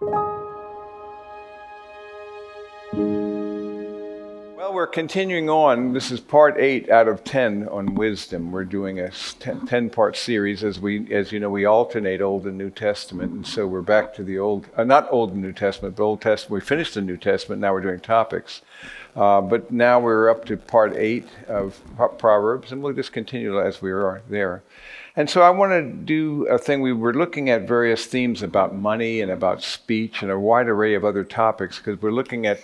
Well, we're continuing on. This is part 8 out of 10 on wisdom. We're doing a 10-part series. As you know, we alternate Old and New Testament, and so we're back to the not Old and New Testament, but Old Testament. We finished the New Testament. Now we're doing topics, but now we're up to part 8 of Proverbs, and we'll just continue as we are there. And so I want to do a thing. We were looking at various themes about money and about speech and a wide array of other topics because we're looking at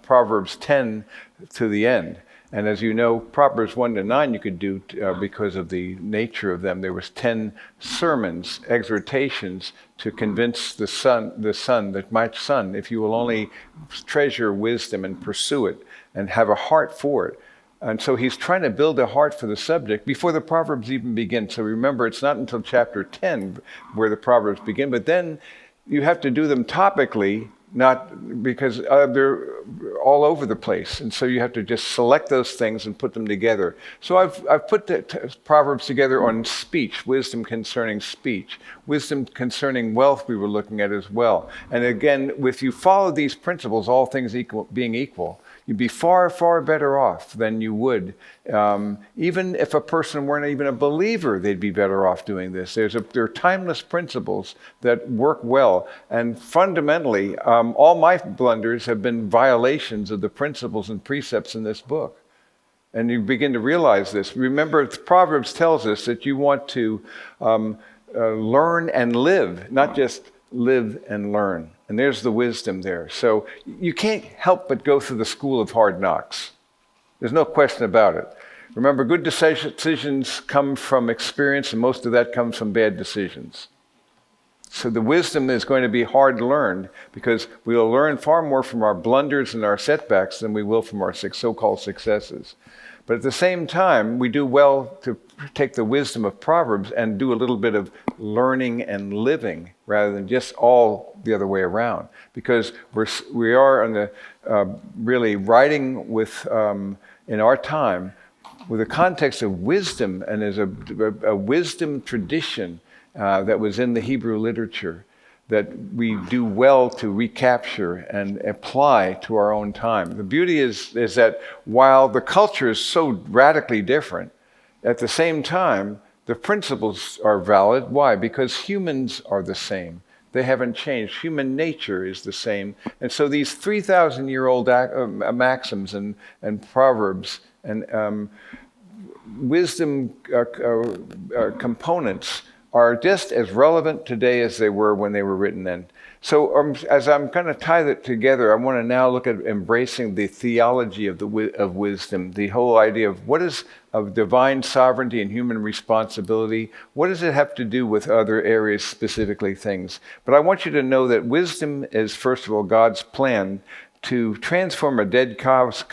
Proverbs 10 to the end. And as you know, Proverbs 1 to 9 you could do because of the nature of them. There was 10 sermons, exhortations to convince that my son, if you will only treasure wisdom and pursue it and have a heart for it. And so he's trying to build a heart for the subject before the Proverbs even begin. So remember, it's not until chapter 10 where the Proverbs begin, but then you have to do them topically, not because they're all over the place. And so you have to just select those things and put them together. So I've put the Proverbs together on speech, wisdom concerning speech, wisdom concerning wealth we were looking at as well. And again, if you follow these principles, all things being equal, you'd be far, far better off than you would. Even if a person weren't even a believer, they'd be better off doing this. There are timeless principles that work well. And fundamentally, all my blunders have been violations of the principles and precepts in this book. And you begin to realize this. Remember, Proverbs tells us that you want to learn and live, not just live and learn. And there's the wisdom there. So you can't help but go through the school of hard knocks. There's no question about it. Remember, good decisions come from experience, and most of that comes from bad decisions. So the wisdom is going to be hard learned because we will learn far more from our blunders and our setbacks than we will from our so-called successes. But at the same time, we do well to take the wisdom of Proverbs and do a little bit of learning and living rather than just all the other way around. Because we are on the really writing with in our time with a context of wisdom, and there's a wisdom tradition that was in the Hebrew literature that we do well to recapture and apply to our own time. The beauty is that while the culture is so radically different, at the same time, the principles are valid. Why? Because humans are the same. They haven't changed. Human nature is the same. And so these 3,000-year-old maxims and proverbs and wisdom components are just as relevant today as they were when they were written then. So as I'm going to tie that together, I want to now look at embracing the theology of wisdom, the whole idea of what is of divine sovereignty and human responsibility. What does it have to do with other areas, specifically things? But I want you to know that wisdom is, first of all, God's plan to transform a dead chaos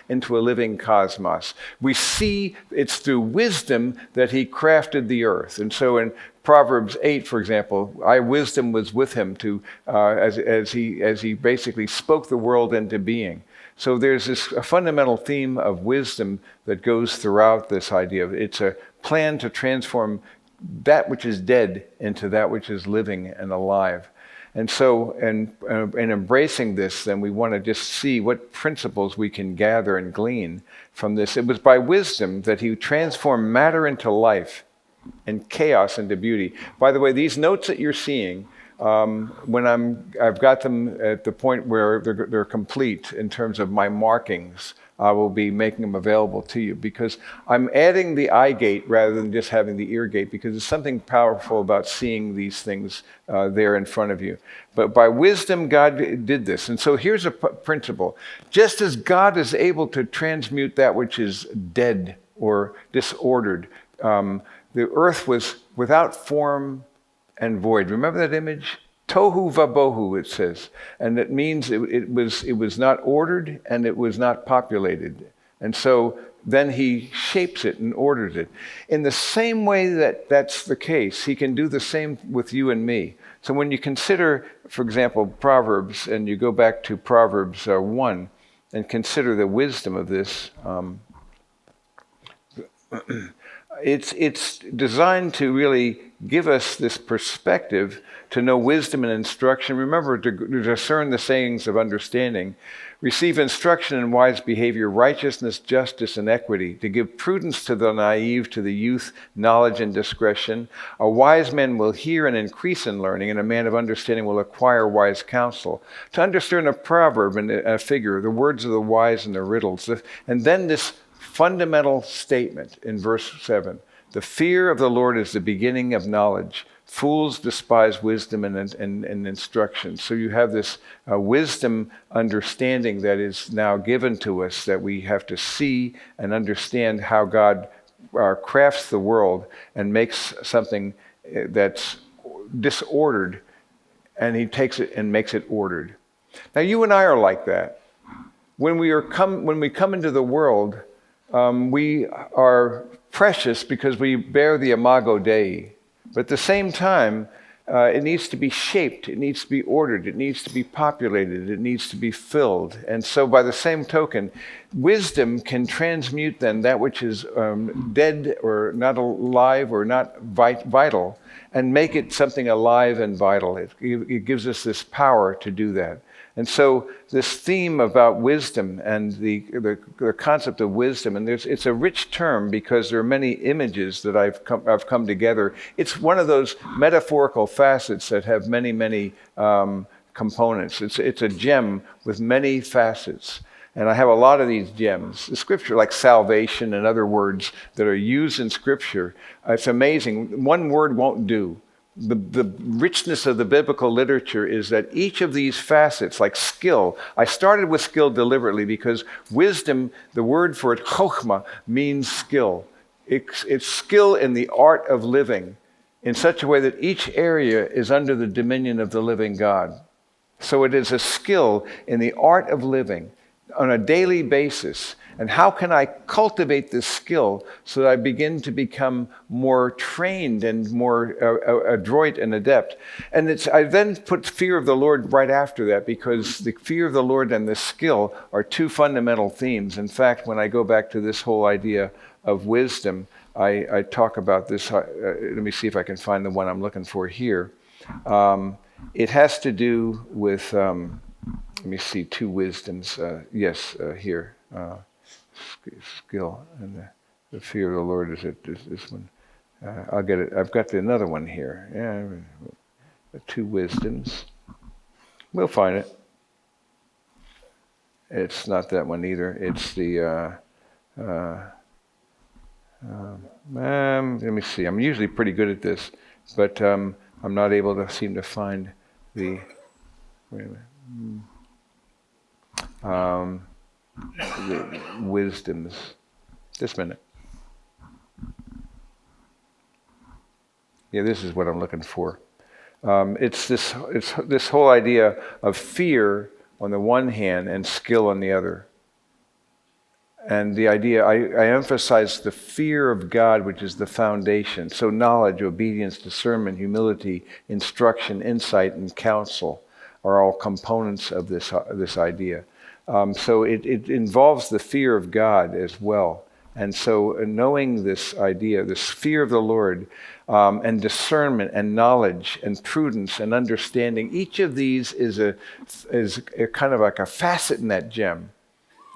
into a living cosmos. We see it's through wisdom that he crafted the earth. And so in Proverbs 8, for example, wisdom was with him to as he basically spoke the world into being. So there's a fundamental theme of wisdom that goes throughout this idea of it's a plan to transform that which is dead into that which is living and alive. And so, in embracing this, then we want to just see what principles we can gather and glean from this. It was by wisdom that he transformed matter into life and chaos into beauty. By the way, these notes that you're seeing, when I've got them at the point where they're complete in terms of my markings, I will be making them available to you because I'm adding the eye gate rather than just having the ear gate because there's something powerful about seeing these things there in front of you. But by wisdom, God did this. And so here's a principle. Just as God is able to transmute that which is dead or disordered, the earth was without form and void. Remember that image? Tohu vabohu, it says. And it means it was not ordered and it was not populated. And so then he shapes it and orders it. In the same way that that's the case, he can do the same with you and me. So when you consider, for example, Proverbs, and you go back to Proverbs 1 and consider the wisdom of this, it's designed to really give us this perspective to know wisdom and instruction. Remember, to discern the sayings of understanding, receive instruction in wise behavior, righteousness, justice, and equity, to give prudence to the naive, to the youth, knowledge and discretion. A wise man will hear and increase in learning, and a man of understanding will acquire wise counsel. To understand a proverb and a figure, the words of the wise and their riddles. And then this fundamental statement in verse 7. The fear of the Lord is the beginning of knowledge. Fools despise wisdom and instruction. So you have this wisdom understanding that is now given to us, that we have to see and understand how God crafts the world and makes something that's disordered, and he takes it and makes it ordered. Now you and I are like that. When we come into the world, we are precious because we bear the imago Dei. But at the same time, it needs to be shaped, it needs to be ordered, it needs to be populated, it needs to be filled. And so by the same token, wisdom can transmute then that which is dead or not alive or not vital, and make it something alive and vital. It gives us this power to do that. And so this theme about wisdom and the concept of wisdom, and it's a rich term because there are many images that I've come together. It's one of those metaphorical facets that have many components. It's a gem with many facets. And I have a lot of these gems. The scripture, like salvation and other words that are used in scripture, it's amazing. One word won't do. The richness of the biblical literature is that each of these facets, like skill, I started with skill deliberately because wisdom, the word for it, chokhmah, means skill. It's skill in the art of living in such a way that each area is under the dominion of the living God. So it is a skill in the art of living on a daily basis. And how can I cultivate this skill so that I begin to become more trained and more adroit and adept? And I then put fear of the Lord right after that, because the fear of the Lord and the skill are two fundamental themes. In fact, when I go back to this whole idea of wisdom, I talk about this. Let me see if I can find the one I'm looking for here. It has to do with, let me see, two wisdoms. Here. Skill and the fear of the Lord is this one. I'll get it. I've got another one here. Yeah, two wisdoms. We'll find it. It's not that one either. It's the. Let me see. I'm usually pretty good at this, but I'm not able to seem to find the. Wait a minute. The wisdoms. This minute. Yeah, this is what I'm looking for. It's this whole idea of fear on the one hand and skill on the other. And the idea, I emphasize the fear of God, which is the foundation. So knowledge, obedience, discernment, humility, instruction, insight, and counsel are all components of this idea. So it involves the fear of God as well. And so knowing this idea, this fear of the Lord, and discernment and knowledge and prudence and understanding, each of these is a kind of like a facet in that gem.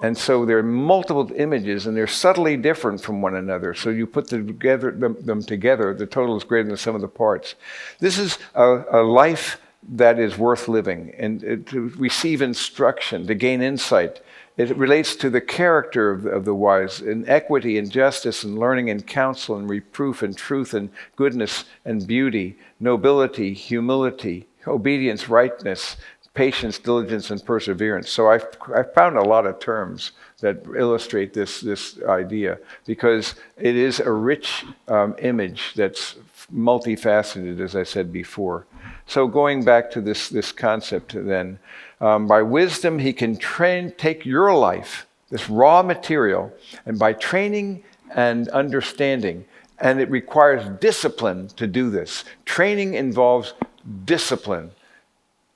And so there are multiple images, and they're subtly different from one another. So you put them together, the total is greater than the sum of the parts. This is a life that is worth living, and to receive instruction, to gain insight. It relates to the character of the wise, in equity and justice and learning and counsel and reproof and truth and goodness and beauty, nobility, humility, obedience, rightness, patience, diligence, and perseverance. So I found a lot of terms that illustrate this idea, because it is a rich image that's multifaceted, as I said before. So going back to this concept then, by wisdom he can take your life, this raw material, and by training and understanding, and it requires discipline to do this. Training involves discipline.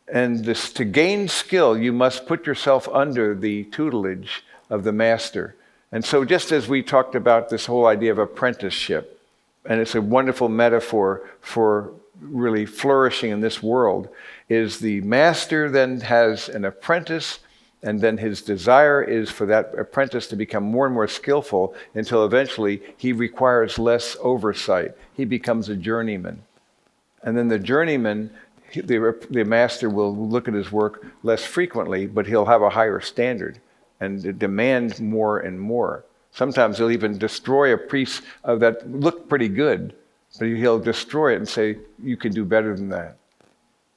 And to gain skill, you must put yourself under the tutelage of the master. And so just as we talked about this whole idea of apprenticeship, and it's a wonderful metaphor for really flourishing in this world, is the master then has an apprentice, and then his desire is for that apprentice to become more and more skillful until eventually he requires less oversight. He becomes a journeyman. And then the journeyman, the master will look at his work less frequently, but he'll have a higher standard and demand more and more. Sometimes he'll even destroy a piece of that looked pretty good, but he'll destroy it and say, you can do better than that.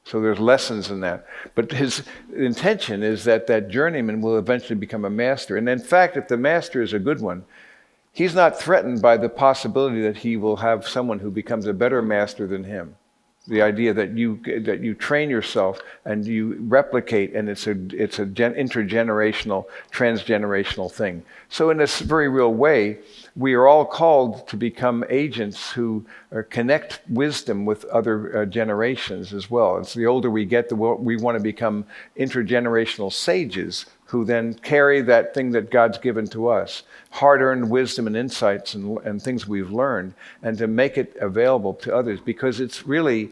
So there's lessons in that. But his intention is that that journeyman will eventually become a master. And in fact, if the master is a good one, he's not threatened by the possibility that he will have someone who becomes a better master than him. The idea that you train yourself and you replicate, and it's an intergenerational, transgenerational thing. So in this very real way, we are all called to become agents who connect wisdom with other generations as well. And so the older we get, we want to become intergenerational sages who then carry that thing that God's given to us, hard-earned wisdom and insights and things we've learned, and to make it available to others, because it's really,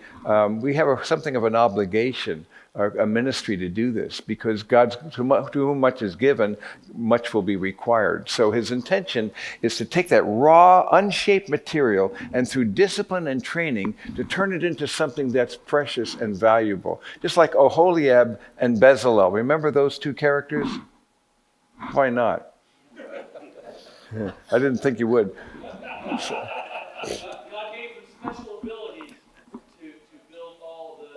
we have something of an obligation, a ministry to do this, because to whom much is given, much will be required. So his intention is to take that raw, unshaped material and through discipline and training to turn it into something that's precious and valuable. Just like Oholiab and Bezalel. Remember those two characters? Why not? I didn't think you would. God gave them special abilities to build all the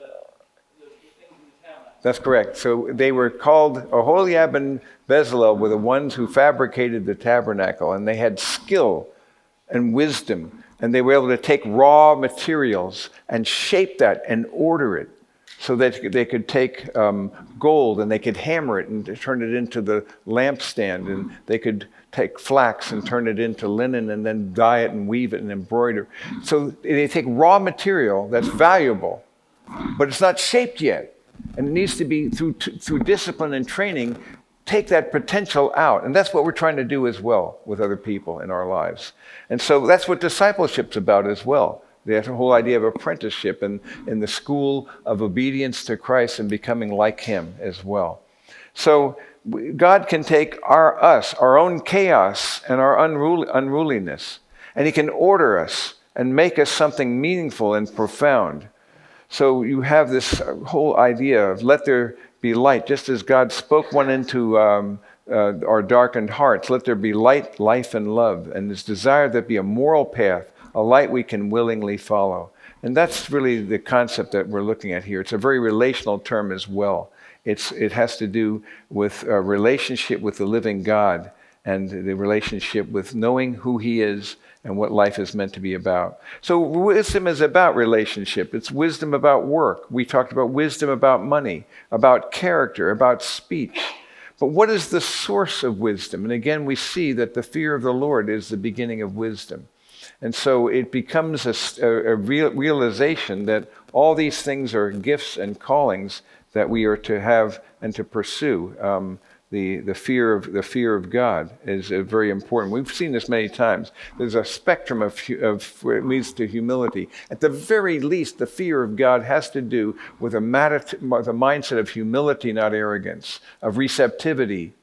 things in the tabernacle. That's correct. So they were called, Oholiab and Bezalel were the ones who fabricated the tabernacle, and they had skill and wisdom, and they were able to take raw materials and shape that and order it so that they could take gold and they could hammer it and turn it into the lampstand, and they could take flax and turn it into linen and then dye it and weave it and embroider. So they take raw material that's valuable, but it's not shaped yet. And it needs to be, through discipline and training, take that potential out. And that's what we're trying to do as well with other people in our lives. And so that's what discipleship's about as well. The whole idea of apprenticeship and in the school of obedience to Christ and becoming like him as well. So God can take our own chaos and our unruliness, and he can order us and make us something meaningful and profound. So you have this whole idea of let there be light, just as God spoke one into our darkened hearts. Let there be light, life, and love, and his desire that be a moral path, a light we can willingly follow. And that's really the concept that we're looking at here. It's a very relational term as well. It has to do with a relationship with the living God and the relationship with knowing who he is and what life is meant to be about. So wisdom is about relationship. It's wisdom about work. We talked about wisdom about money, about character, about speech. But what is the source of wisdom? And again, we see that the fear of the Lord is the beginning of wisdom. And so it becomes a realization that all these things are gifts and callings that we are to have and to pursue. The fear of God is very important. We've seen this many times. There's a spectrum of where it leads to humility. At the very least, the fear of God has to do with a mindset of humility, not arrogance, of receptivity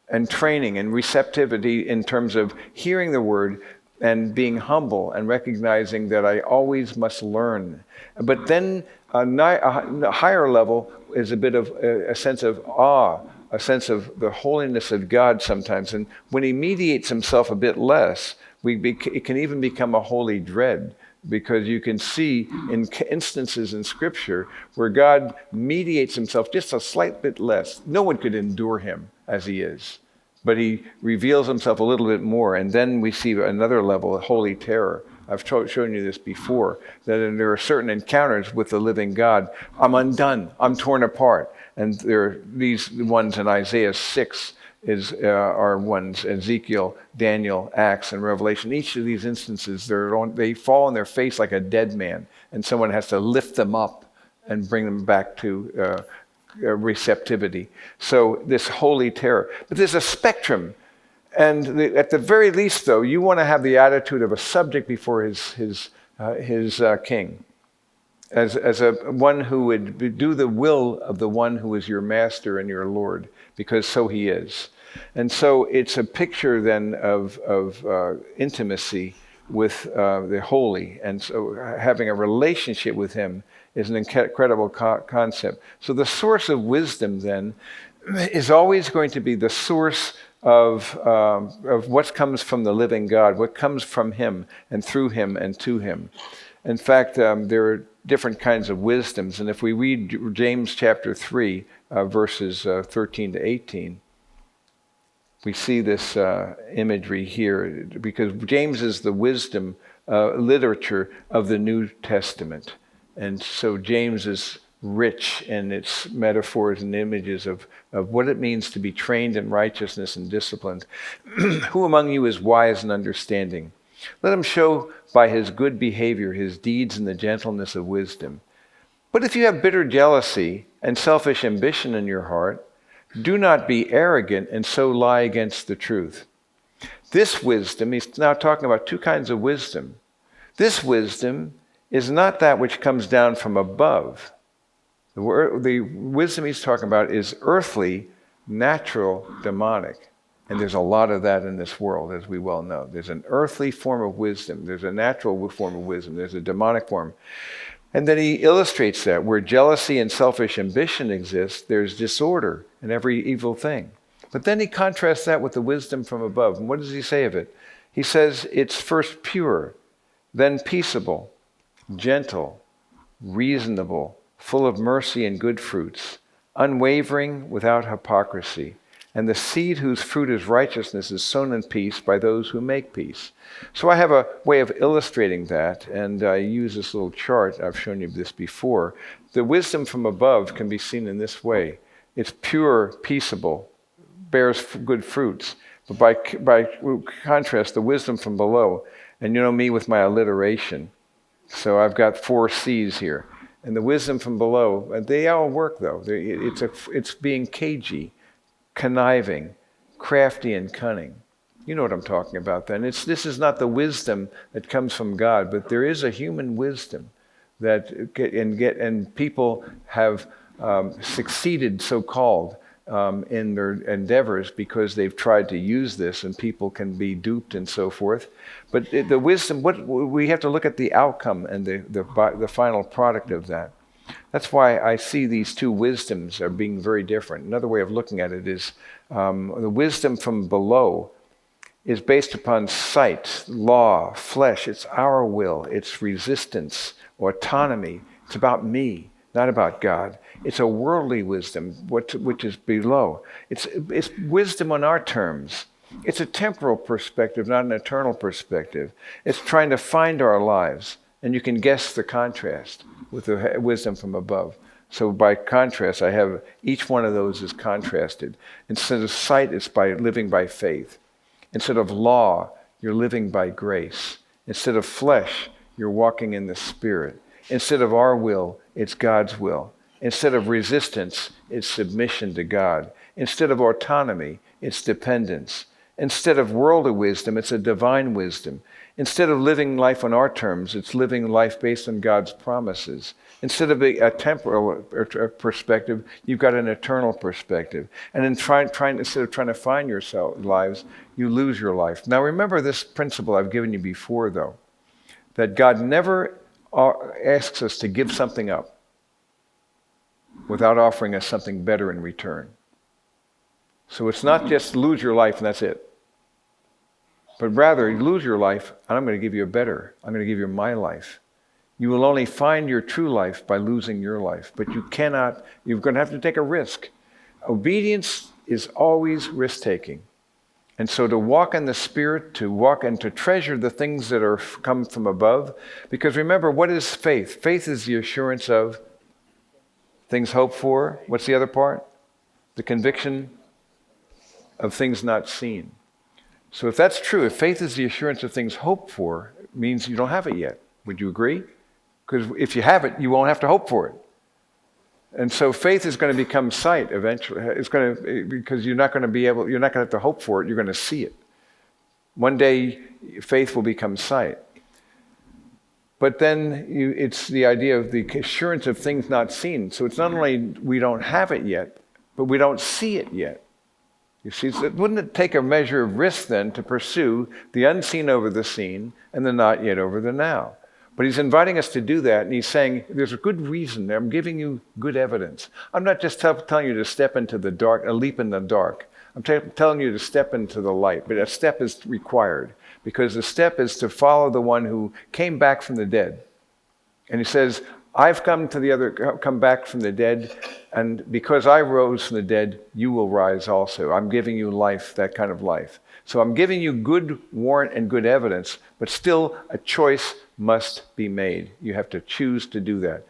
and training and receptivity in terms of hearing the word and being humble and recognizing that I always must learn. But then a higher level is a bit of a sense of awe, a sense of the holiness of God sometimes. And when he mediates himself a bit less, it can even become a holy dread, because you can see in instances in Scripture where God mediates himself just a slight bit less. No one could endure him as he is, but he reveals himself a little bit more. And then we see another level, a holy terror. I've shown you this before, that there are certain encounters with the living God. I'm undone. I'm torn apart. And there are these ones in Isaiah 6 are ones, Ezekiel, Daniel, Acts, and Revelation. Each of these instances, they fall on their face like a dead man, and someone has to lift them up and bring them back to receptivity. So this holy terror. But there's a spectrum. And at the very least, though, you want to have the attitude of a subject before his king, as a one who would do the will of the one who is your master and your Lord, because so he is. And so it's a picture then of intimacy with the holy, and so having a relationship with him is an incredible concept. So the source of wisdom then is always going to be the source of what comes from the living God, what comes from him and through him and to him. In fact, there are different kinds of wisdoms, and if we read James chapter 3, verses 13 to 18, we see this imagery here, because James is the wisdom literature of the New Testament. And so James is rich in its metaphors and images of what it means to be trained in righteousness and disciplined. Who among you is wise and understanding? Let him show by his good behavior his deeds in the gentleness of wisdom. But if you have bitter jealousy and selfish ambition in your heart, do not be arrogant and so lie against the truth. This wisdom, he's now talking about two kinds of wisdom. This wisdom is not that which comes down from above. The wisdom he's talking about is earthly, natural, demonic. And there's a lot of that in this world, as we well know. There's an earthly form of wisdom. There's a natural form of wisdom. There's a demonic form. And then he illustrates that where jealousy and selfish ambition exist, there's disorder in every evil thing. But then he contrasts that with the wisdom from above. And what does he say of it? He says it's first pure, then peaceable, gentle, reasonable, full of mercy and good fruits, unwavering, without hypocrisy. And the seed whose fruit is righteousness is sown in peace by those who make peace. So I have a way of illustrating that, and I use this little chart. I've shown you this before. The wisdom from above can be seen in this way. It's pure, peaceable, bears good fruits. But by contrast, the wisdom from below, and you know me with my alliteration, so I've got 4 C's here. And the wisdom from below, they all work though. It's being cagey, conniving, crafty, and cunning. You know what I'm talking about then. This is not the wisdom that comes from God, but there is a human wisdom that and people have succeeded, so-called, in their endeavors because they've tried to use this, and people can be duped and so forth. But the wisdom, we have to look at the outcome and the final product of that. That's why I see these two wisdoms are being very different. Another way of looking at it is the wisdom from below is based upon sight, law, flesh. It's our will. It's resistance, autonomy. It's about me, not about God. It's a worldly wisdom, which is below. It's wisdom on our terms. It's a temporal perspective, not an eternal perspective. It's trying to find our lives. And you can guess the contrast with the wisdom from above. So by contrast, I have each one of those is contrasted. Instead of sight, it's by living by faith. Instead of law, you're living by grace. Instead of flesh, you're walking in the Spirit. Instead of our will, it's God's will. Instead of resistance, it's submission to God. Instead of autonomy, it's dependence. Instead of worldly wisdom, it's a divine wisdom. Instead of living life on our terms, it's living life based on God's promises. Instead of a temporal perspective, you've got an eternal perspective. And instead of trying to find your lives, you lose your life. Now remember this principle I've given you before, though, that God never asks us to give something up without offering us something better in return. So it's not just lose your life and that's it. But rather, you lose your life, and I'm going to give you a better. I'm going to give you my life. You will only find your true life by losing your life. But you're going to have to take a risk. Obedience is always risk-taking. And so to walk in the Spirit, to walk and to treasure the things that are come from above. Because remember, what is faith? Faith is the assurance of things hoped for. What's the other part? The conviction of things not seen. So if that's true, if faith is the assurance of things hoped for, it means you don't have it yet. Would you agree? Because if you have it, you won't have to hope for it. And so faith is going to become sight eventually. It's going to, because you're not going to have to hope for it, you're going to see it. One day, faith will become sight. But then it's the idea of the assurance of things not seen. So it's not only we don't have it yet, but we don't see it yet. You see, so wouldn't it take a measure of risk then to pursue the unseen over the seen and the not yet over the now? But he's inviting us to do that, and he's saying, there's a good reason. I'm giving you good evidence. I'm not just telling you to step into the dark, a leap in the dark. I'm telling you to step into the light, but a step is required, because the step is to follow the one who came back from the dead. And he says, I've come back from the dead, and because I rose from the dead, you will rise also. I'm giving you life, that kind of life. So I'm giving you good warrant and good evidence, but still a choice must be made. You have to choose to do that.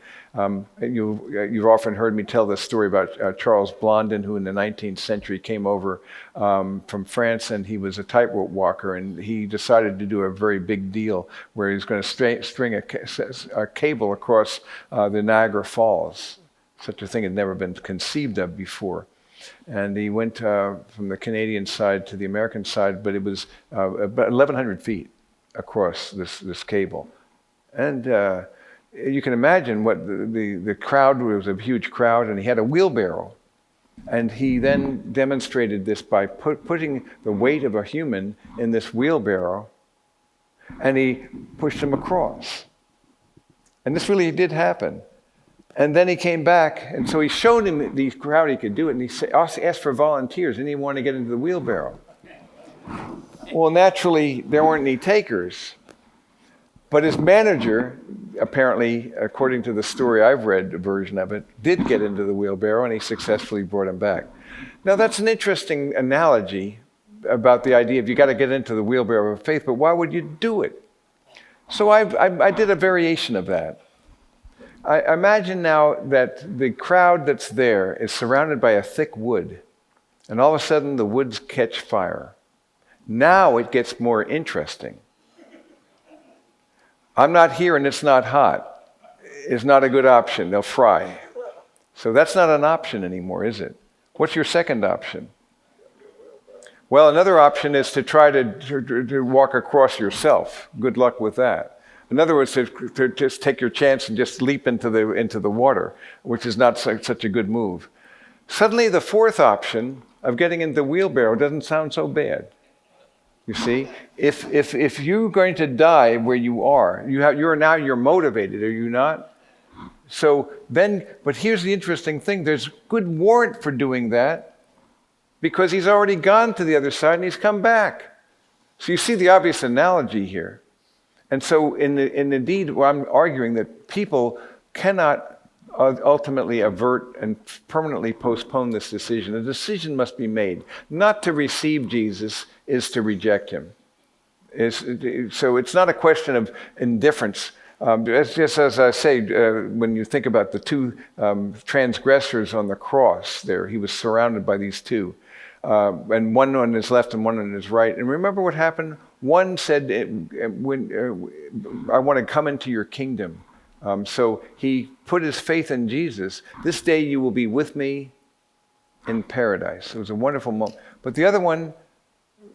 You've often heard me tell this story about Charles Blondin, who in the 19th century came over from France, and he was a tightrope walker, and he decided to do a very big deal where he was going to string a cable across the Niagara Falls. Such a thing had never been conceived of before. And he went from the Canadian side to the American side, but it was about 1,100 feet across this cable. And you can imagine what the crowd was, a huge crowd, and he had a wheelbarrow. And he then demonstrated this by putting the weight of a human in this wheelbarrow, and he pushed him across. And this really did happen. And then he came back, and so he showed him the crowd he could do it, and he asked for volunteers. Anyone want to get into the wheelbarrow? Well, naturally, there weren't any takers. But his manager, apparently, according to the story I've read, a version of it, did get into the wheelbarrow, and he successfully brought him back. Now, that's an interesting analogy about the idea of you got to get into the wheelbarrow of faith, but why would you do it? So I did a variation of that. I imagine now that the crowd that's there is surrounded by a thick wood, and all of a sudden the woods catch fire. Now it gets more interesting. I'm not here and it's not hot. It's not a good option. They'll fry. So that's not an option anymore, is it? What's your second option? Well, another option is to try to walk across yourself. Good luck with that. In other words, to just take your chance and just leap into the water, which is not such a good move. Suddenly, the fourth option of getting into the wheelbarrow doesn't sound so bad. You see, if you're going to die where you are, you're motivated, are you not? So then, but here's the interesting thing: there's good warrant for doing that, because he's already gone to the other side and he's come back. So you see the obvious analogy here. And so, indeed, I'm arguing that people cannot ultimately avert and permanently postpone this decision. A decision must be made. Not to receive Jesus is to reject him. So it's not a question of indifference. It's just as I say, when you think about the two transgressors on the cross there, he was surrounded by these two. And one on his left and one on his right. And remember what happened? One said, I want to come into your kingdom. So he put his faith in Jesus. This day you will be with me in paradise. It was a wonderful moment. But the other one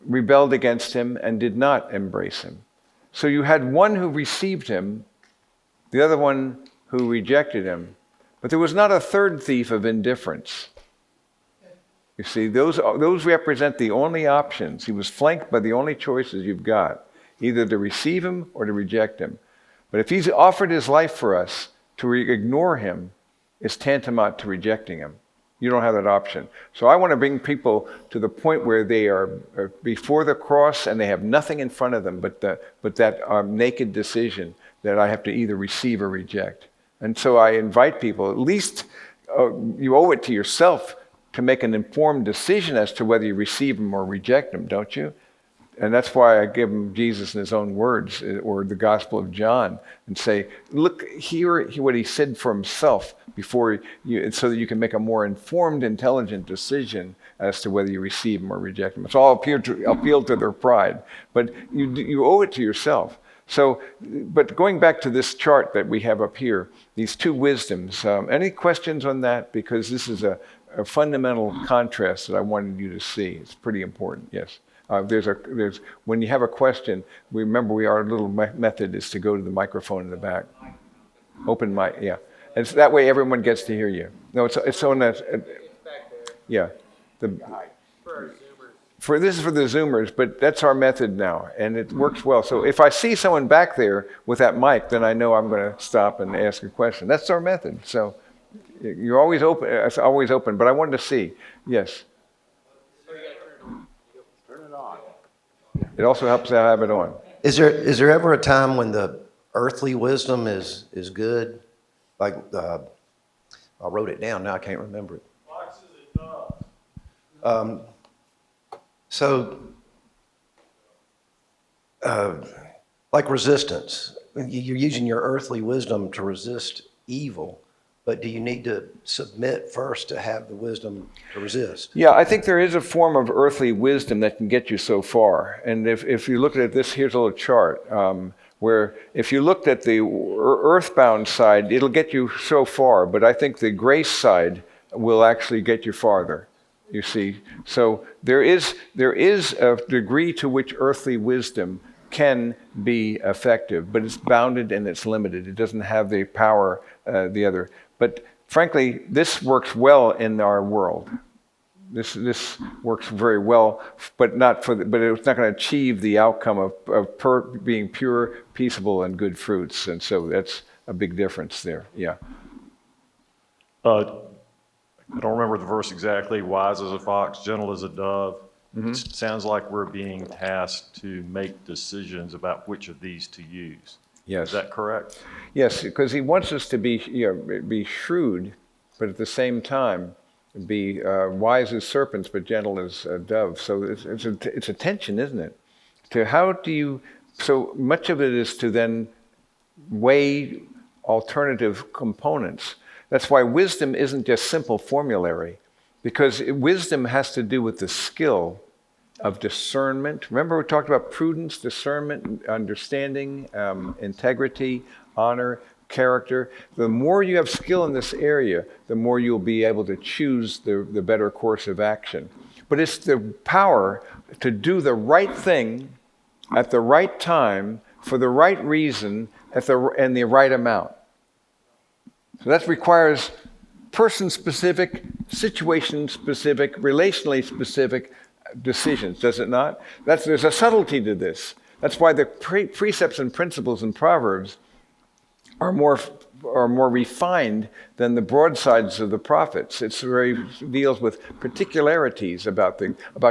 rebelled against him and did not embrace him. So you had one who received him, the other one who rejected him. But there was not a third thief of indifference. You see, those represent the only options. He was flanked by the only choices you've got, either to receive him or to reject him. But if he's offered his life for us, to ignore him is tantamount to rejecting him. You don't have that option. So I want to bring people to the point where they are before the cross and they have nothing in front of them but that naked decision that I have to either receive or reject. And so I invite people, at least you owe it to yourself to make an informed decision as to whether you receive him or reject him, don't you? And that's why I give him Jesus in his own words, or the Gospel of John, and say, look, hear what he said for himself before you, so that you can make a more informed, intelligent decision as to whether you receive him or reject him. It's all appeal to their pride, but you owe it to yourself. So, but going back to this chart that we have up here, these two wisdoms, any questions on that? Because this is a fundamental contrast that I wanted you to see. It's pretty important, yes. There's when you have a question, our little method is to go to the microphone in the back. Open mic, yeah. And so that way everyone gets to hear you. No, it's on that. Yeah. This is for the Zoomers, but that's our method now, and it works well. So if I see someone back there with that mic, then I know I'm going to stop and ask a question. That's our method. So you're always open. It's always open. But I wanted to see. Yes. Turn it on. It also helps to have it on. Is there ever a time when the earthly wisdom is good? Like I wrote it down. Now I can't remember it. Foxes and dogs. So, like resistance, you're using your earthly wisdom to resist evil, but do you need to submit first to have the wisdom to resist? Yeah, I think there is a form of earthly wisdom that can get you so far. And if you look at this, here's a little chart where if you looked at the earthbound side, it'll get you so far, but I think the grace side will actually get you farther. You see, so there is a degree to which earthly wisdom can be effective, but it's bounded and it's limited. It doesn't have the power the other. But frankly, this works well in our world. This works very well, but but it's not going to achieve the outcome of being pure, peaceable, and good fruits. And so that's a big difference there. Yeah. I don't remember the verse exactly. Wise as a fox, gentle as a dove. It sounds like we're being tasked to make decisions about which of these to use. Yes. Is that correct? Yes, because he wants us to be shrewd, but at the same time be wise as serpents, but gentle as doves. So it's a tension, isn't it? So much of it is to then weigh alternative components. That's why wisdom isn't just simple formulary, because wisdom has to do with the skill of discernment. Remember we talked about prudence, discernment, understanding, integrity, honor, character. The more you have skill in this area, the more you'll be able to choose the better course of action. But it's the power to do the right thing at the right time, for the right reason, and the right amount. So that requires person-specific, situation-specific, relationally specific decisions, does it not? There's a subtlety to this. That's why the precepts and principles in Proverbs are more refined than the broadsides of the prophets. It deals with particularities about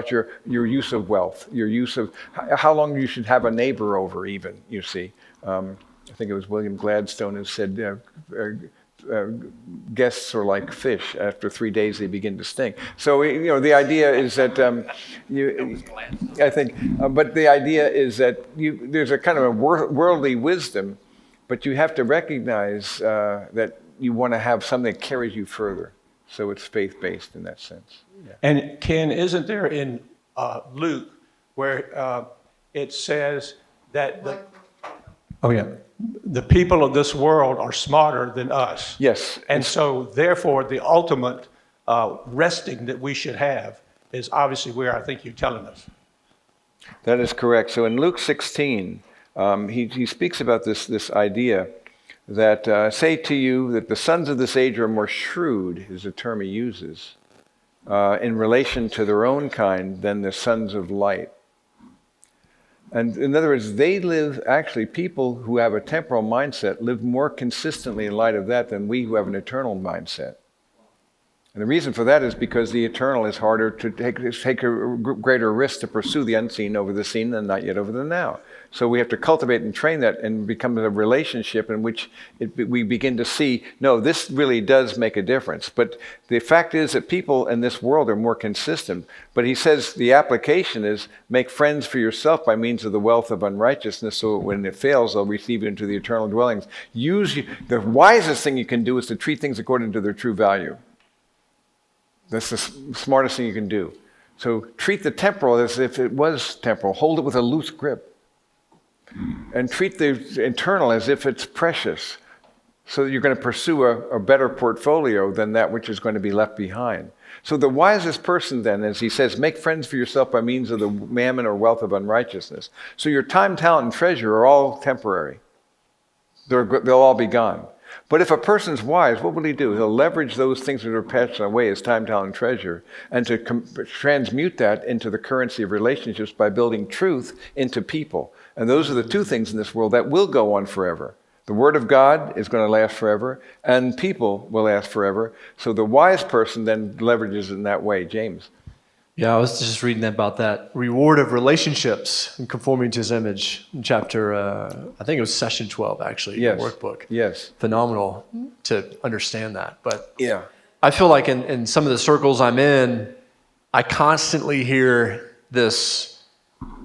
your use of wealth, your use of how long you should have a neighbor over, even, you see. I think it was William Gladstone who said, guests are like fish. After 3 days, they begin to stink. So, the idea is that but the idea is that there's a kind of a worldly wisdom, but you have to recognize that you want to have something that carries you further. So it's faith-based in that sense. Yeah. And Ken, isn't there in Luke where it says that the people of this world are smarter than us? Yes. And so therefore the ultimate resting that we should have is obviously where I think you're telling us. That is correct. So in Luke 16, he speaks about this idea that say to you that the sons of this age are more shrewd, is the term he uses, in relation to their own kind than the sons of light. And in other words, people who have a temporal mindset live more consistently in light of that than we who have an eternal mindset. And the reason for that is because the eternal is harder to take a greater risk to pursue the unseen over the seen than not yet over the now. So we have to cultivate and train that and become a relationship in which we begin to see, no, this really does make a difference. But the fact is that people in this world are more consistent. But he says the application is make friends for yourself by means of the wealth of unrighteousness, so when it fails, they'll receive you into the eternal dwellings. The wisest thing you can do is to treat things according to their true value. That's the smartest thing you can do. So treat the temporal as if it was temporal. Hold it with a loose grip. And treat the internal as if it's precious. so that you're going to pursue a better portfolio than that which is going to be left behind. So the wisest person then, as he says, make friends for yourself by means of the mammon or wealth of unrighteousness. So your time, talent, and treasure are all temporary. They'll all be gone. But if a person's wise, what will he do? He'll leverage those things that are passed away as time, talent, and treasure, and to transmute that into the currency of relationships by building truth into people. And those are the two things in this world that will go on forever. The Word of God is going to last forever, and people will last forever. So the wise person then leverages it in that way. James. Yeah, I was just reading about that reward of relationships and conforming to his image in chapter, I think it was session 12, actually, Yes. the workbook. Yes. Phenomenal to understand that. But Yeah. I feel like in some of the circles I'm in, I constantly hear this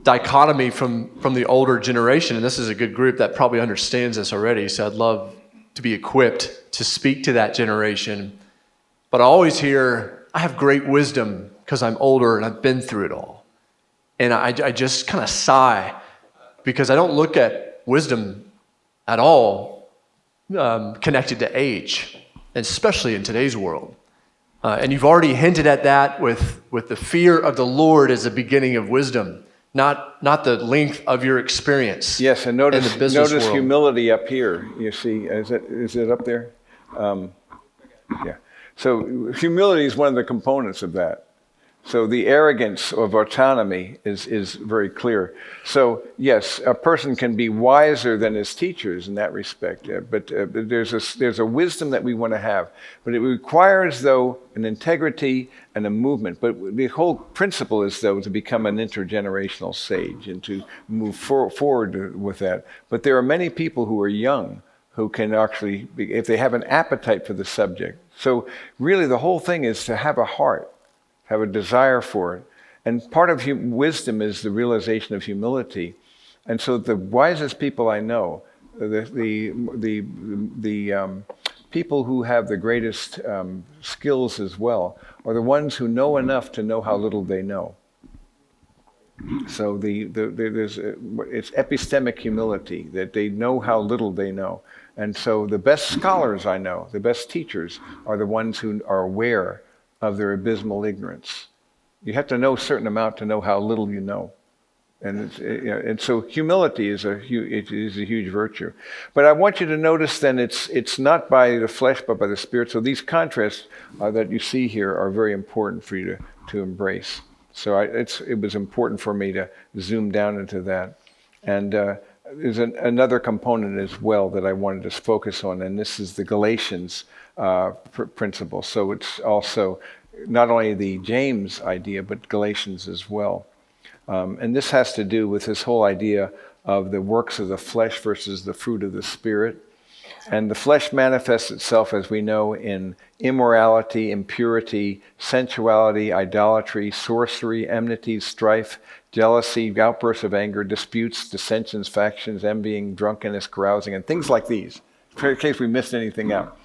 dichotomy from the older generation, and this is a good group that probably understands this already, so I'd love to be equipped to speak to that generation. But I always hear, I have great wisdom because I'm older and I've been through it all. And I just kind of sigh because I don't look at wisdom at all connected to age, especially in today's world. And you've already hinted at that with the fear of the Lord as the beginning of wisdom. Not the length of your experience. Yes, and in notice the business world. humility up here. You see, is it up there? Yeah. So humility is one of the components of that. So the arrogance of autonomy is very clear. So yes, a person can be wiser than his teachers in that respect, but there's a wisdom that we want to have. But it requires, though, an integrity and a movement. But the whole principle is, though, to become an intergenerational sage and to move forward with that. But there are many people who are young who can actually, if they have an appetite for the subject. So really the whole thing is to have a heart, have a desire for it. And part of wisdom is the realization of humility. And so the wisest people I know, the people who have the greatest skills as well, are the ones who know enough to know how little they know. So it's epistemic humility, that they know how little they know. And so the best scholars I know, the best teachers, are the ones who are aware of their abysmal ignorance. You have to know a certain amount to know how little you know. And so humility is a huge virtue. But I want you to notice then it's not by the flesh but by the Spirit. So these contrasts that you see here are very important for you to embrace. So it was important for me to zoom down into that. And there's another component as well that I wanted to focus on, and this is the Galatians principle. So it's also not only the James idea, but Galatians as well. And this has to do with this whole idea of the works of the flesh versus the fruit of the Spirit. And the flesh manifests itself, as we know, in immorality, impurity, sensuality, idolatry, sorcery, enmity, strife, jealousy, outbursts of anger, disputes, dissensions, factions, envying, drunkenness, carousing, and things like these, in case we missed anything out.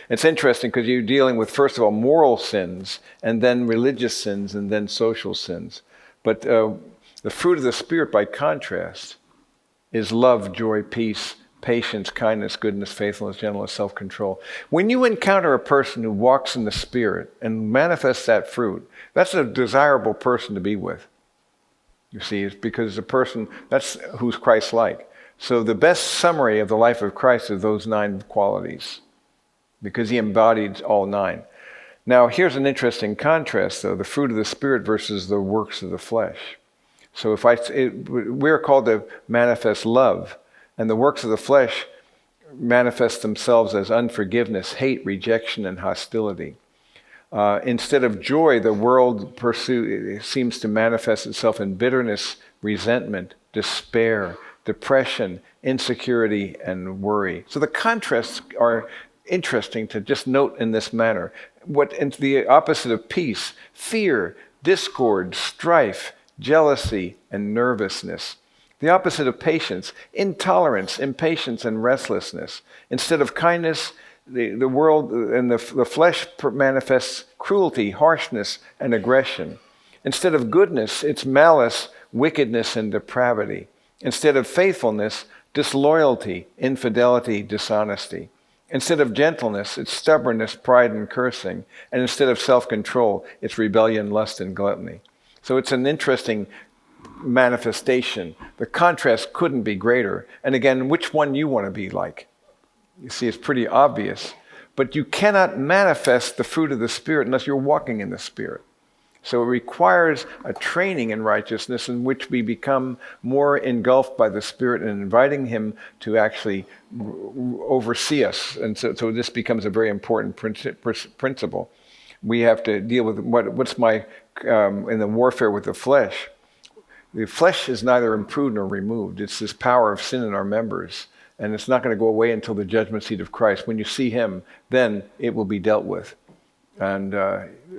It's interesting because you're dealing with, first of all, moral sins, and then religious sins, and then social sins. But the fruit of the Spirit, by contrast, is love, joy, peace, patience, kindness, goodness, faithfulness, gentleness, self-control. When you encounter a person who walks in the Spirit and manifests that fruit, that's a desirable person to be with. You see, it's because the person, that's who's Christ-like. So the best summary of the life of Christ is those 9 qualities, because he embodied all 9. Now, here's an interesting contrast, though, the fruit of the Spirit versus the works of the flesh. So we're called to manifest love, and the works of the flesh manifest themselves as unforgiveness, hate, rejection, and hostility. Instead of joy, the world seems to manifest itself in bitterness, resentment, despair, depression, insecurity, and worry. So the contrasts are interesting to just note in this manner. Into the opposite of peace: fear, discord, strife, jealousy, and nervousness. The opposite of patience: intolerance, impatience, and restlessness. Instead of kindness, the world and the flesh manifests cruelty, harshness, and aggression. Instead of goodness, it's malice, wickedness, and depravity. Instead of faithfulness, disloyalty, infidelity, dishonesty. Instead of gentleness, it's stubbornness, pride, and cursing. And instead of self-control, it's rebellion, lust, and gluttony. So it's an interesting manifestation. The contrast couldn't be greater. And again, which one you want to be like? You see, it's pretty obvious. But you cannot manifest the fruit of the Spirit unless you're walking in the Spirit. So it requires a training in righteousness in which we become more engulfed by the Spirit and inviting Him to actually oversee us. And so this becomes a very important principle. We have to deal with what's my, in the warfare with the flesh. The flesh is neither improved nor removed. It's this power of sin in our members. And it's not going to go away until the judgment seat of Christ. When you see Him, then it will be dealt with. And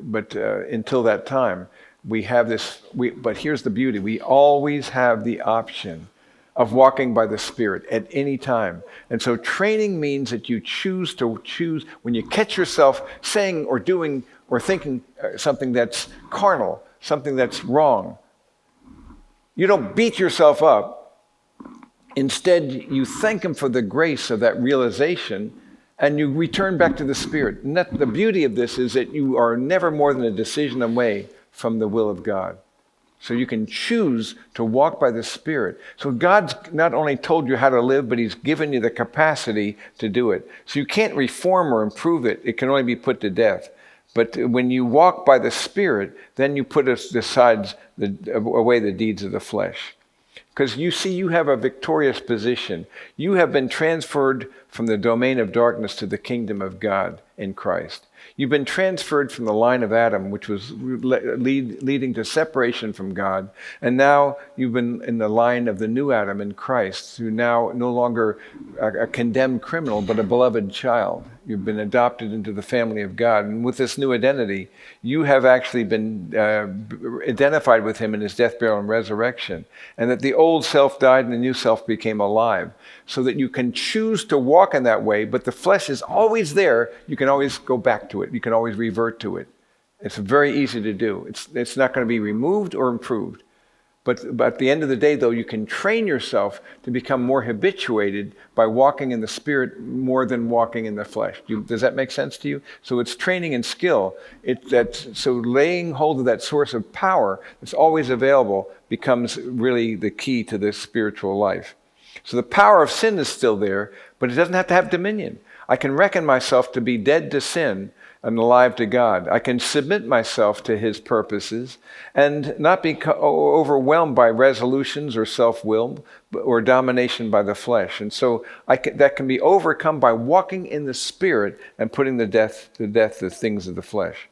but until that time, we have this. But here's the beauty: we always have the option of walking by the Spirit at any time. And so, training means that you choose when you catch yourself saying or doing or thinking something that's carnal, something that's wrong. You don't beat yourself up. Instead, you thank Him for the grace of that realization. And you return back to the Spirit. And the beauty of this is that you are never more than a decision away from the will of God. So you can choose to walk by the Spirit. So God's not only told you how to live, but He's given you the capacity to do it. So you can't reform or improve it. It can only be put to death. But when you walk by the Spirit, then you put aside away the deeds of the flesh. Because you see, you have a victorious position. You have been transferred from the domain of darkness to the kingdom of God in Christ. You've been transferred from the line of Adam, which was leading to separation from God, and now you've been in the line of the new Adam in Christ, who now no longer a condemned criminal, but a beloved child. You've been adopted into the family of God, and with this new identity, you have actually been identified with Him in His death, burial, and resurrection, and that the old self died and the new self became alive, so that you can choose to walk in that way, but the flesh is always there. You can always go back to it. You can always revert to it. It's very easy to do. It's not going to be removed or improved. But at the end of the day, though, you can train yourself to become more habituated by walking in the Spirit more than walking in the flesh. Does that make sense to you? So it's training and skill. So laying hold of that source of power that's always available becomes really the key to this spiritual life. So the power of sin is still there, but it doesn't have to have dominion. I can reckon myself to be dead to sin and alive to God. I can submit myself to His purposes and not be overwhelmed by resolutions or self-will or domination by the flesh. And so that can be overcome by walking in the Spirit and putting to death the things of the flesh.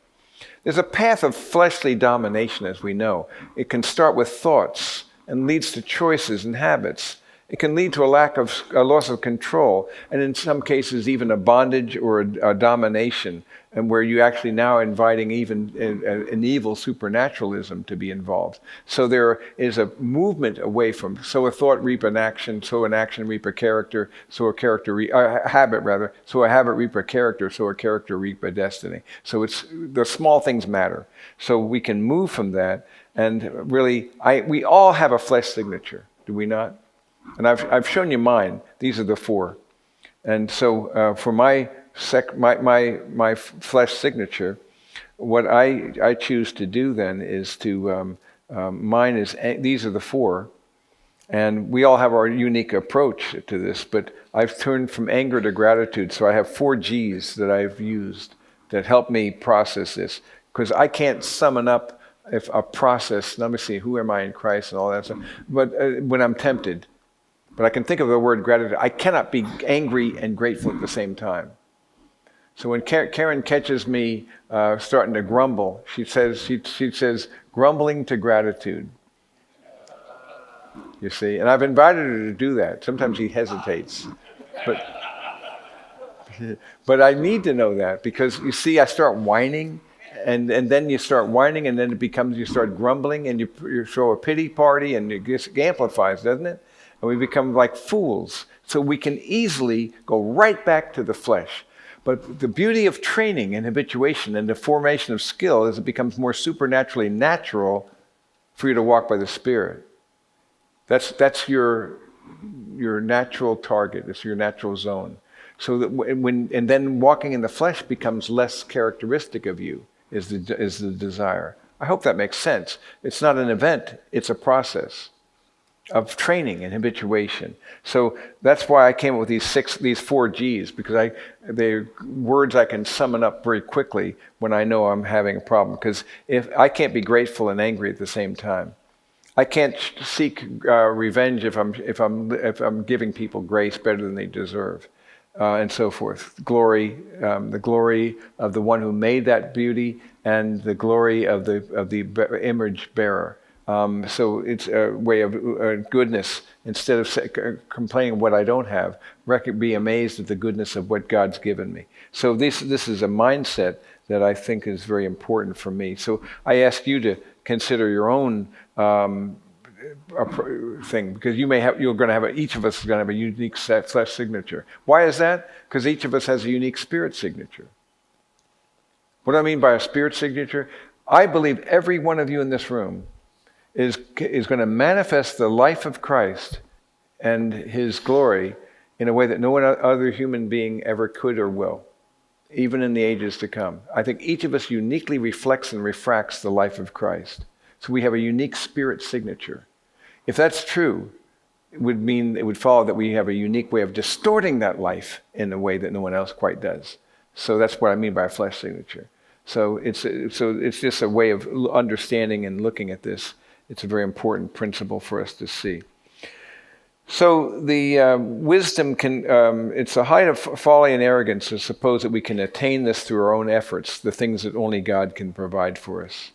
There's a path of fleshly domination, as we know. It can start with thoughts and leads to choices and habits. It can lead to a loss of control, and in some cases even a bondage or a domination, and where you actually now inviting even an evil supernaturalism to be involved. So there is a movement away from, so a thought reap an action, so an action reap a character, so a habit reap a character, so a character reap a destiny. So it's the small things matter. So we can move from that, and really, we all have a flesh signature, do we not? And I've shown you mine. These are the 4. And so for my flesh signature, what I choose to do then is to, mine is, these are the 4. And we all have our unique approach to this, but I've turned from anger to gratitude. So I have 4 G's that I've used that help me process this. Because I can't summon up a process, let me see, who am I in Christ and all that stuff. But when I'm tempted, but I can think of the word gratitude. I cannot be angry and grateful at the same time. So when Karen catches me starting to grumble, she says, grumbling to gratitude. You see, and I've invited her to do that. Sometimes she hesitates, but I need to know that, because you see, I start whining, and then you start whining, and then it becomes, you start grumbling, and you throw a pity party, and it just amplifies, doesn't it? And we become like fools. So we can easily go right back to the flesh. But the beauty of training and habituation and the formation of skill is it becomes more supernaturally natural for you to walk by the Spirit. That's your natural target. It's your natural zone. So that and then walking in the flesh becomes less characteristic of you, is the desire. I hope that makes sense. It's not an event, it's a process of training and habituation. So that's why I came up with these 4 G's, because they're words I can summon up very quickly when I know I'm having a problem. Because if I can't be grateful and angry at the same time, I can't seek revenge if I'm giving people grace better than they deserve, and so forth. Glory, the glory of the one who made that beauty, and the glory of the image bearer. So it's a way of goodness. Instead of complaining of what I don't have, be amazed at the goodness of what God's given me. So this is a mindset that I think is very important for me. So I ask you to consider your own thing, because each of us is going to have a unique flesh signature. Why is that? Because each of us has a unique spirit signature. What do I mean by a spirit signature? I believe every one of you in this room is going to manifest the life of Christ and his glory in a way that no one other human being ever could or will, even in the ages to come. I think each of us uniquely reflects and refracts the life of Christ. So we have a unique spirit signature. If that's true, it would follow that we have a unique way of distorting that life in a way that no one else quite does. So that's what I mean by a flesh signature. So it's just a way of understanding and looking at this. It's a very important principle for us to see. So the wisdom it's a height of folly and arrogance to suppose that we can attain this through our own efforts, the things that only God can provide for us.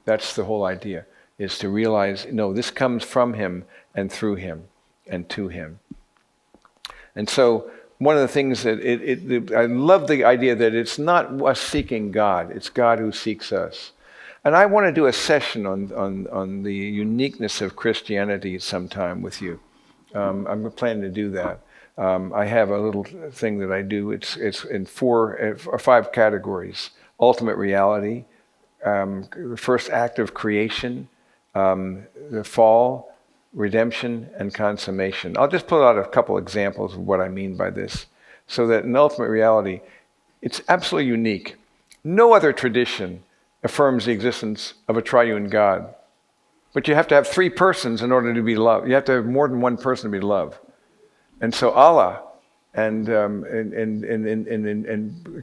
That's the whole idea, is to realize, no, this comes from him and through him and to him. And so one of the things that I love the idea that it's not us seeking God, it's God who seeks us. And I want to do a session on the uniqueness of Christianity sometime with you. I'm planning to do that. I have a little thing that I do. It's in 4 or 5 categories: ultimate reality, the first act of creation, the fall, redemption, and consummation. I'll just pull out a couple examples of what I mean by this, so that in ultimate reality, it's absolutely unique. No other tradition affirms the existence of a triune God. But you have to have 3 persons in order to be loved. You have to have more than one person to be loved. And so Allah and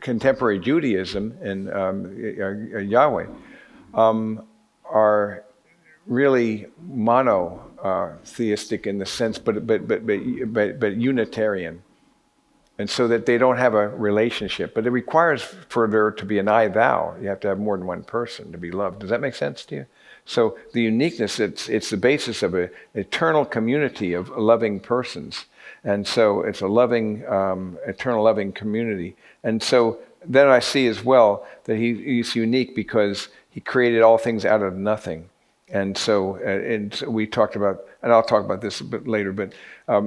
contemporary Judaism and Yahweh are really monotheistic in the sense, but Unitarian. And so that they don't have a relationship. But it requires for there to be an I, thou. You have to have more than one person to be loved. Does that make sense to you? So the uniqueness, it's the basis of an eternal community of loving persons. And so it's a loving, eternal loving community. And so then I see as well that he's unique because he created all things out of nothing. And so we talked about, and I'll talk about this a bit later, but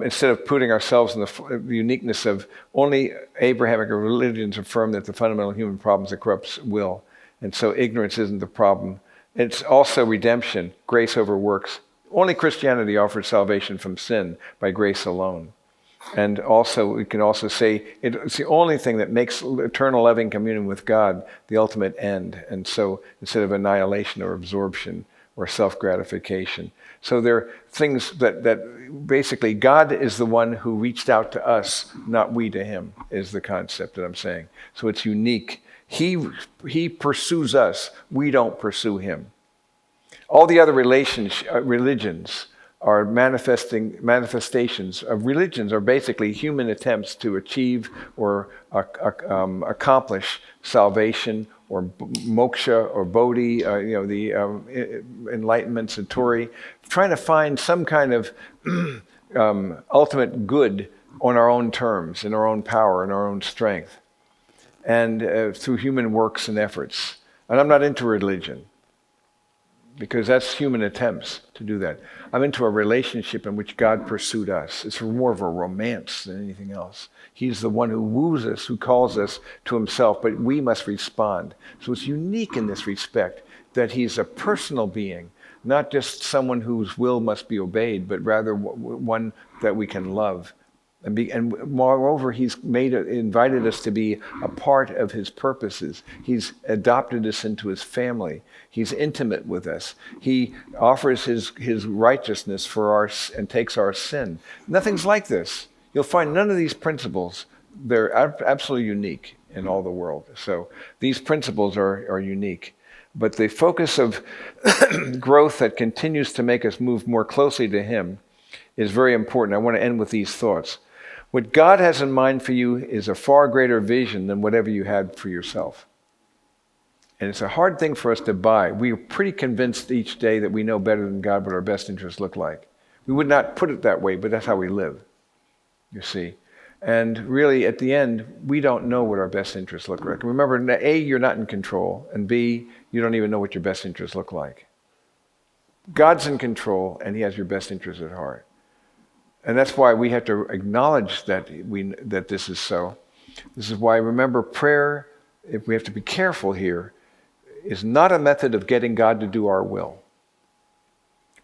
instead of putting ourselves in the uniqueness of only Abrahamic religions affirm that the fundamental human problem is a corrupt will. And so ignorance isn't the problem. It's also redemption, grace over works. Only Christianity offers salvation from sin by grace alone. And also, we can also say it's the only thing that makes eternal loving communion with God the ultimate end. And so instead of annihilation or absorption or self-gratification. So there are things that basically God is the one who reached out to us, not we to him, is the concept that I'm saying. So it's unique. He pursues us. We don't pursue him. All the other religions are manifestations of religions are basically human attempts to achieve or accomplish salvation or moksha or bodhi, the enlightenment, satori, trying to find some kind of ultimate good on our own terms, in our own power, in our own strength, and through human works and efforts. And I'm not into religion, because that's human attempts to do that. I'm into a relationship in which God pursued us. It's more of a romance than anything else. He's the one who woos us, who calls us to himself, but we must respond. So it's unique in this respect that he's a personal being, not just someone whose will must be obeyed, but rather one that we can love And moreover, he's invited us to be a part of his purposes. He's adopted us into his family. He's intimate with us. He offers his righteousness for and takes our sin. Nothing's like this. You'll find none of these principles. They're absolutely unique in all the world. So these principles are unique. But the focus of growth that continues to make us move more closely to him is very important. I want to end with these thoughts. What God has in mind for you is a far greater vision than whatever you had for yourself. And it's a hard thing for us to buy. We're pretty convinced each day that we know better than God what our best interests look like. We would not put it that way, but that's how we live, you see. And really, at the end, we don't know what our best interests look like. Remember, A, you're not in control, and B, you don't even know what your best interests look like. God's in control, and he has your best interests at heart. And that's why we have to acknowledge that this is so. This is why, remember, prayer, if we have to be careful here, is not a method of getting God to do our will.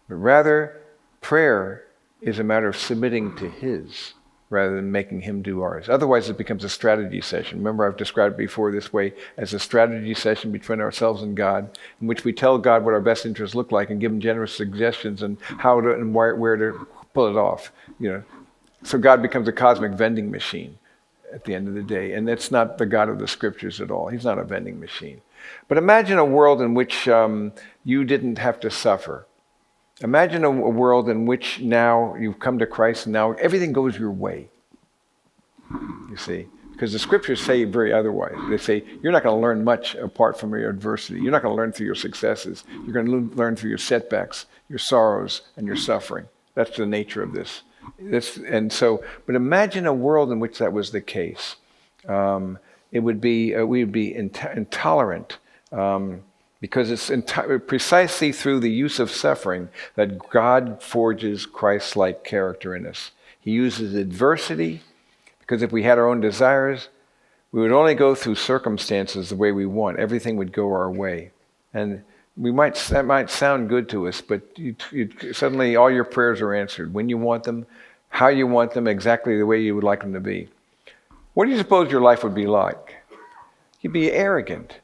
But rather, prayer is a matter of submitting to his rather than making him do ours. Otherwise, it becomes a strategy session. Remember, I've described it before this way as a strategy session between ourselves and God, in which we tell God what our best interests look like and give him generous suggestions on how to and where to pull it off. So God becomes a cosmic vending machine at the end of the day. And that's not the God of the scriptures at all. He's not a vending machine. But imagine a world in which you didn't have to suffer. Imagine a world in which now you've come to Christ and now everything goes your way. You see? Because the scriptures say very otherwise. They say you're not going to learn much apart from your adversity. You're not going to learn through your successes. You're going to learn through your setbacks, your sorrows, and your suffering. That's the nature of this. But imagine a world in which that was the case. We would be intolerant because it's precisely through the use of suffering that God forges Christ-like character in us. He uses adversity because if we had our own desires, we would only go through circumstances the way we want. Everything would go our way, and that might sound good to us, but suddenly all your prayers are answered when you want them, how you want them, exactly the way you would like them to be. What do you suppose your life would be like? You'd be arrogant.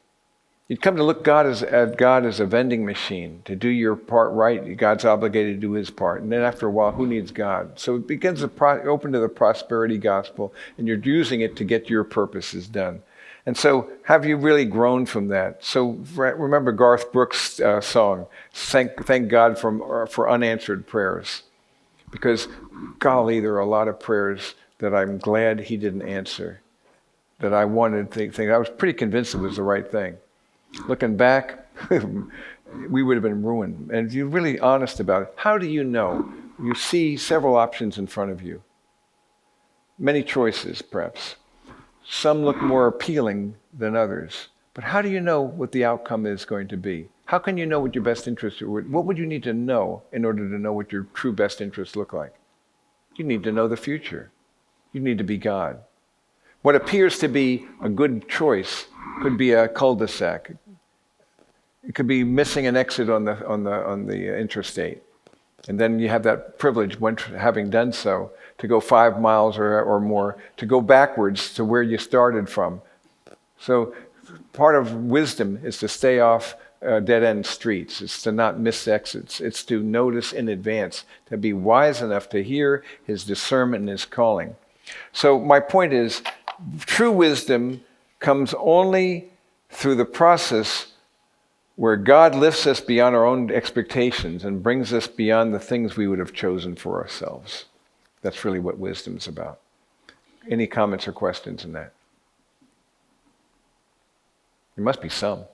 You'd come to look at God as a vending machine. To do your part right, God's obligated to do his part. And then after a while, who needs God? So it begins to open to the prosperity gospel, and you're using it to get your purposes done. And so, have you really grown from that? So, remember Garth Brooks' song, "Thank God for unanswered prayers," because, golly, there are a lot of prayers that I'm glad he didn't answer, that I wanted to think. I was pretty convinced it was the right thing. Looking back, we would have been ruined. And if you're really honest about it, how do you know? You see several options in front of you, many choices, perhaps. Some look more appealing than others. But how do you know what the outcome is going to be? How can you know what your best interests are? What would you need to know in order to know what your true best interests look like? You need to know the future. You need to be God. What appears to be a good choice could be a cul-de-sac. It could be missing an exit on the interstate. And then you have that privilege, having done so, to go 5 miles or more, to go backwards to where you started from. So part of wisdom is to stay off dead-end streets. It's to not miss exits. It's to notice in advance, to be wise enough to hear his discernment and his calling. So my point is, true wisdom comes only through the process where God lifts us beyond our own expectations and brings us beyond the things we would have chosen for ourselves. That's really what wisdom's about. Any comments or questions on that? There must be some.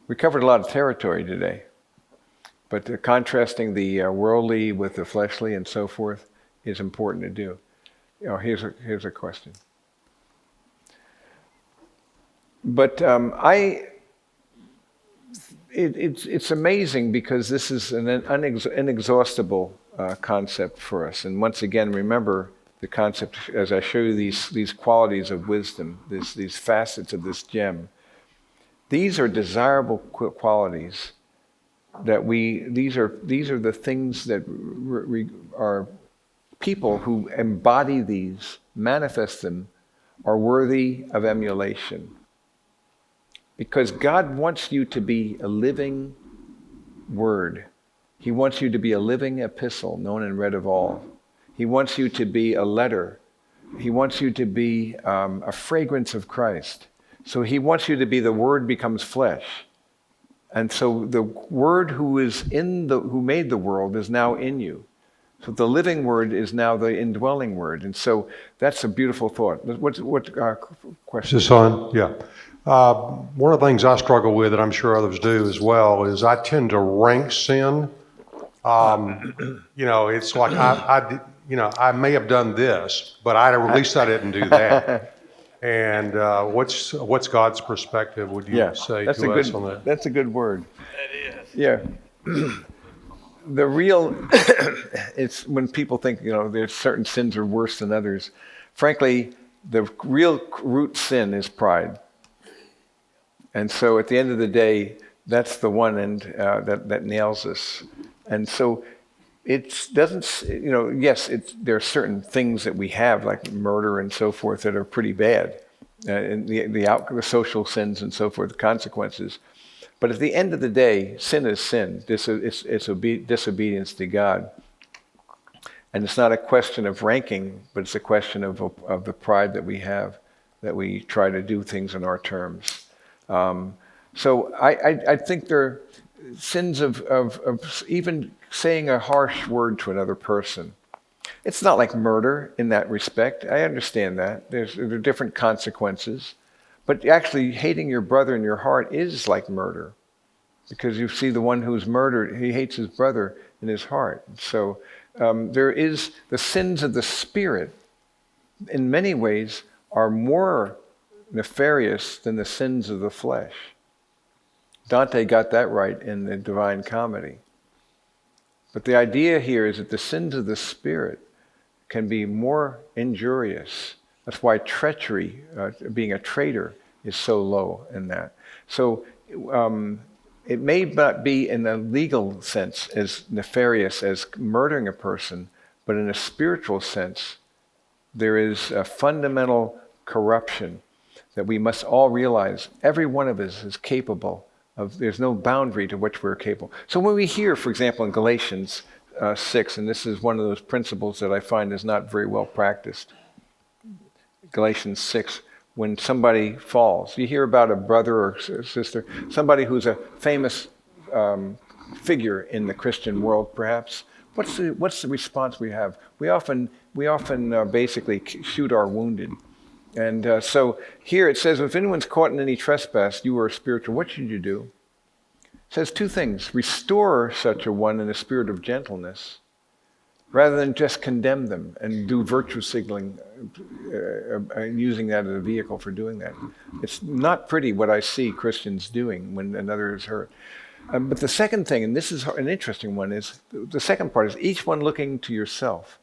We covered a lot of territory today, but contrasting the worldly with the fleshly and so forth is important to do. Here's a question. But it's amazing because this is an inexhaustible concept for us. And once again, remember the concept as I show you these qualities of wisdom, these facets of this gem. These are desirable qualities that these are the things that are people who embody these, manifest them, are worthy of emulation. Because God wants you to be a living word. He wants you to be a living epistle, known and read of all. He wants you to be a letter. He wants you to be a fragrance of Christ. So he wants you to be the Word becomes flesh. And so the Word who made the world is now in you. So the living Word is now the indwelling Word. And so that's a beautiful thought. What question? Is this on? Yeah. One of the things I struggle with, and I'm sure others do as well, is I tend to rank sin. It's like I may have done this, but at least I didn't do that. And what's God's perspective, would you say to us on that? That's a good word. That is. Yeah. The real, it's when people think, there's certain sins are worse than others. Frankly, the real root sin is pride. And so at the end of the day, that's the one end that nails us. And so it doesn't, yes, there are certain things that we have, like murder and so forth, that are pretty bad. And the social sins and so forth, the consequences. But at the end of the day, sin is sin. It's disobedience to God. And it's not a question of ranking, but it's a question of the pride that we have, that we try to do things on our terms. So I think there are sins of even saying a harsh word to another person. It's not like murder in that respect. I understand that. There are different consequences. But actually hating your brother in your heart is like murder. Because you see the one who's murdered, he hates his brother in his heart. So there is the sins of the spirit, in many ways, are more nefarious than the sins of the flesh. Dante got that right in the Divine Comedy. But the idea here is that the sins of the spirit can be more injurious. That's why treachery, being a traitor, is so low in that. So it may not be in a legal sense as nefarious as murdering a person, but in a spiritual sense, there is a fundamental corruption that we must all realize. Every one of us is capable of, there's no boundary to which we're capable. So when we hear, for example, in Galatians 6, and this is one of those principles that I find is not very well practiced, Galatians 6, when somebody falls, you hear about a brother or sister, somebody who's a famous figure in the Christian world, perhaps. What's the response we have? We often basically shoot our wounded. And so here it says, if anyone's caught in any trespass, you are spiritual, what should you do? It says two things. Restore such a one in a spirit of gentleness, rather than just condemn them and do virtue signaling, using that as a vehicle for doing that. It's not pretty what I see Christians doing when another is hurt. But the second thing, and this is an interesting one, is the second part is each one looking to yourself,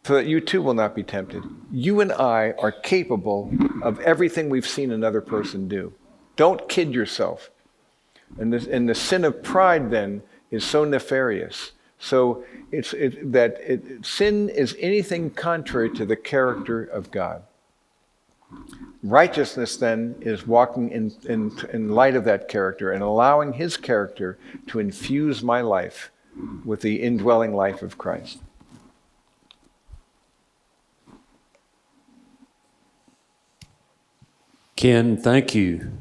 so that you too will not be tempted. You and I are capable of everything we've seen another person do. Don't kid yourself. And the sin of pride then is so nefarious. So sin is anything contrary to the character of God. Righteousness then is walking in light of that character and allowing his character to infuse my life with the indwelling life of Christ. Ken, thank you